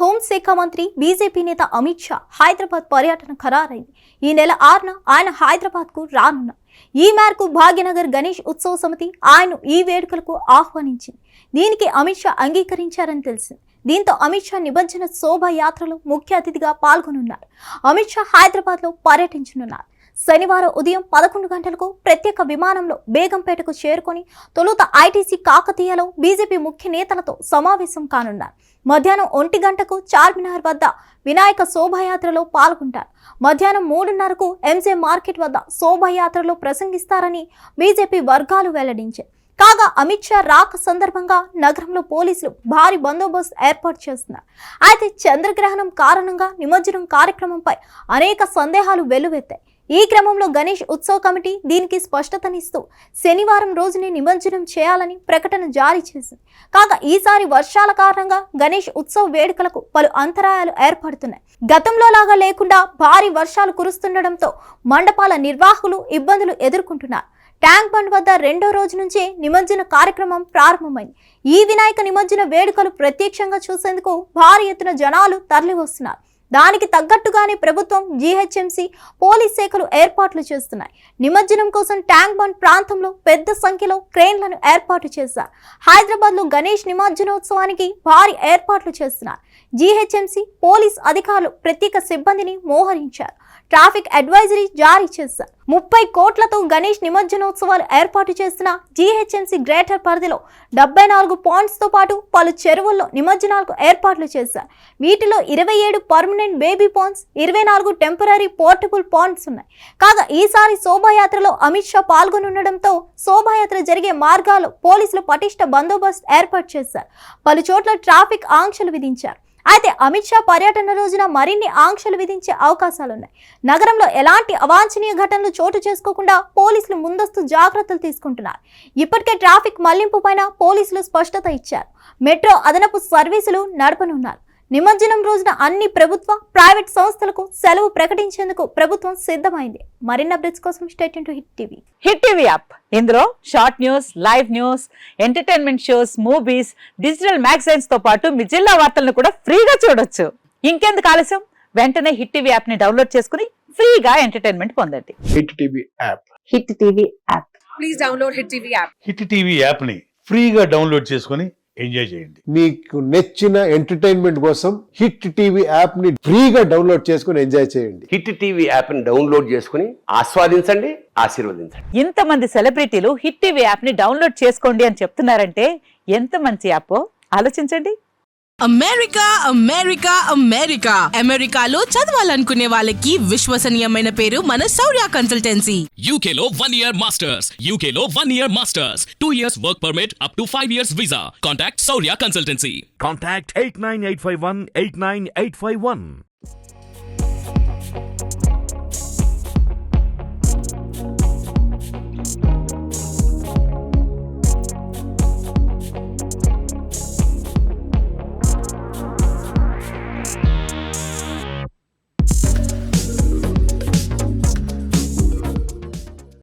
హోంశాఖ మంత్రి బీజేపీ నేత అమిత్ షా హైదరాబాద్ పర్యటన ఖరారైంది. ఈ నెల 6న ఆయన హైదరాబాద్కు రానున్నారు. ఈ మేరకు భాగ్యనగర్ గణేష్ ఉత్సవ సమితి ఆయన్ను ఈ వేడుకలకు ఆహ్వానించింది. దీనికి అమిత్ షా అంగీకరించారని తెలిసింది. దీంతో అమిత్ షా నిమజ్జన శోభాయాత్రలో ముఖ్య అతిథిగా పాల్గొనున్నారు. అమిత్ షా హైదరాబాద్లో పర్యటించనున్నారు. శనివారం ఉదయం 11 గంటలకు ప్రత్యేక విమానంలో బేగంపేటకు చేరుకొని తొలుత ఐటీసీ కాకతీయలో బీజేపీ ముఖ్య నేతలతో సమావేశం కానున్నారు. మధ్యాహ్నం 1 గంటకు చార్మినార్ వద్ద వినాయక శోభాయాత్రలో పాల్గొంటారు. మధ్యాహ్నం 3:30కు ఎంజే మార్కెట్ వద్ద శోభాయాత్రలో ప్రసంగిస్తారని బీజేపీ వర్గాలు వెల్లడించాయి. కాగా అమిత్ షా రాక సందర్భంగా నగరంలో పోలీసులు భారీ బందోబస్తు ఏర్పాటు చేస్తున్నారు. అయితే చంద్రగ్రహణం కారణంగా నిమజ్జనం కార్యక్రమంపై అనేక సందేహాలు వెల్లువెత్తాయి. ఈ క్రమంలో గణేష్ ఉత్సవ కమిటీ దీనికి స్పష్టతనిస్తూ శనివారం రోజునే నిమజ్జనం చేయాలని ప్రకటన జారీ చేసింది. కాగా ఈసారి వర్షాల కారణంగా గణేష్ ఉత్సవ వేడుకలకు పలు అంతరాయాలు ఏర్పడుతున్నాయి. గతంలో లాగా లేకుండా భారీ వర్షాలు కురుస్తుండటంతో మండపాల నిర్వాహకులు ఇబ్బందులు ఎదుర్కొంటున్నారు. ట్యాంక్ బండ్ వద్ద 2వ రోజు నుంచే నిమజ్జన కార్యక్రమం ప్రారంభమైంది. ఈ వినాయక నిమజ్జన వేడుకలు ప్రత్యక్షంగా చూసేందుకు భారీ ఎత్తున జనాలు తరలివస్తున్నారు. దానికి తగ్గట్టుగానే ప్రభుత్వం, జీహెచ్ఎంసీ, పోలీస్ శాఖలు ఏర్పాట్లు చేస్తున్నాయి. నిమజ్జనం కోసం ట్యాంక్ బండ్ ప్రాంతంలో పెద్ద సంఖ్యలో క్రేన్లను ఏర్పాటు చేశారు. హైదరాబాద్లో గణేష్ నిమజ్జనోత్సవానికి భారీ ఏర్పాట్లు చేస్తున్నారు. జీహెచ్ఎంసీ, పోలీస్ అధికారులు ప్రత్యేక సిబ్బందిని మోహరించారు. ట్రాఫిక్ అడ్వైజరీ జారీ చేశారు. 30 కోట్లతో గణేష్ నిమజ్జనోత్సవాలు ఏర్పాటు చేసిన జీహెచ్ఎంసీ గ్రేటర్ పరిధిలో 74 పాయింట్స్తో పాటు పలు చెరువుల్లో నిమజ్జనాలకు ఏర్పాట్లు చేశారు. వీటిలో 27 permanent baby points, 24 temporary portable points ఉన్నాయి. కాగా ఈసారి శోభాయాత్రలో అమిత్ షా పాల్గొనుండడంతో శోభాయాత్ర జరిగే మార్గాల్లో పోలీసులు పటిష్ట బందోబస్తు ఏర్పాటు చేశారు. పలు చోట్ల ట్రాఫిక్ ఆంక్షలు విధించారు. అయితే అమిత్ షా పర్యటన రోజున మరిన్ని ఆంక్షలు విధించే అవకాశాలున్నాయి. నగరంలో ఎలాంటి అవాంఛనీయ ఘటనలు చోటు చేసుకోకుండా పోలీసులు ముందస్తు జాగ్రత్తలు తీసుకుంటున్నారు. ఇప్పటికే ట్రాఫిక్ మళ్లింపు పైన పోలీసులు స్పష్టత ఇచ్చారు. మెట్రో అదనపు సర్వీసులు నడపనున్నారు. నిమజ్జనం రోజున అన్ని ప్రభుత్వ, ప్రైవేట్ సంస్థలకు సెలవు ప్రకటించేందుకు ప్రభుత్వం సిద్ధమైంది. మరిన్ని అప్డేట్స్ కోసం stay tune to hit TV. Hit TV app ఇందులో short news, live news, entertainment shows, movies, digital magazines తో పాటు మీ జిల్లా వార్తలను కూడా ఫ్రీగా చూడొచ్చు. ఇంకెందుకు ఆలస్యం, వెంటనే హిట్ టీవీ యాప్ ని డౌన్లోడ్ చేసుకుని ఫ్రీగా ఎంటర్టైన్మెంట్ పొందండి. Hit TV app. Hit TV app. Please download hit TV app. Hit TV app ని ఫ్రీగా డౌన్లోడ్ చేసుకుని ఎంజాయ్ చేయండి. మీకు నచ్చిన ఎంటర్టైన్మెంట్ కోసం హిట్ టీవీ యాప్ ని ఫ్రీగా డౌన్లోడ్ చేసుకుని ఎంజాయ్ చేయండి. హిట్ టీవీ యాప్ ని డౌన్లోడ్ చేసుకుని ఆస్వాదించండి, ఆశీర్వదించండి. ఇంతమంది సెలబ్రిటీలు హిట్ టీవీ యాప్ ని డౌన్లోడ్ చేసుకోండి అని చెప్తున్నారంటే ఎంత మంచి యాప్ ఆలోచించండి. అమెరికా అమెరికా అమెరికా అమెరికాలో చదవాలనుకునే వాళ్ళకి విశ్వసనీయమైన పేరు మన శౌర్య కన్సల్టెన్సీ. UK లో 1 year masters. UK లో 1 year masters. 2 years work permit up to 5 years visa. Contact Saurya Consultancy. Contact 89851 89851.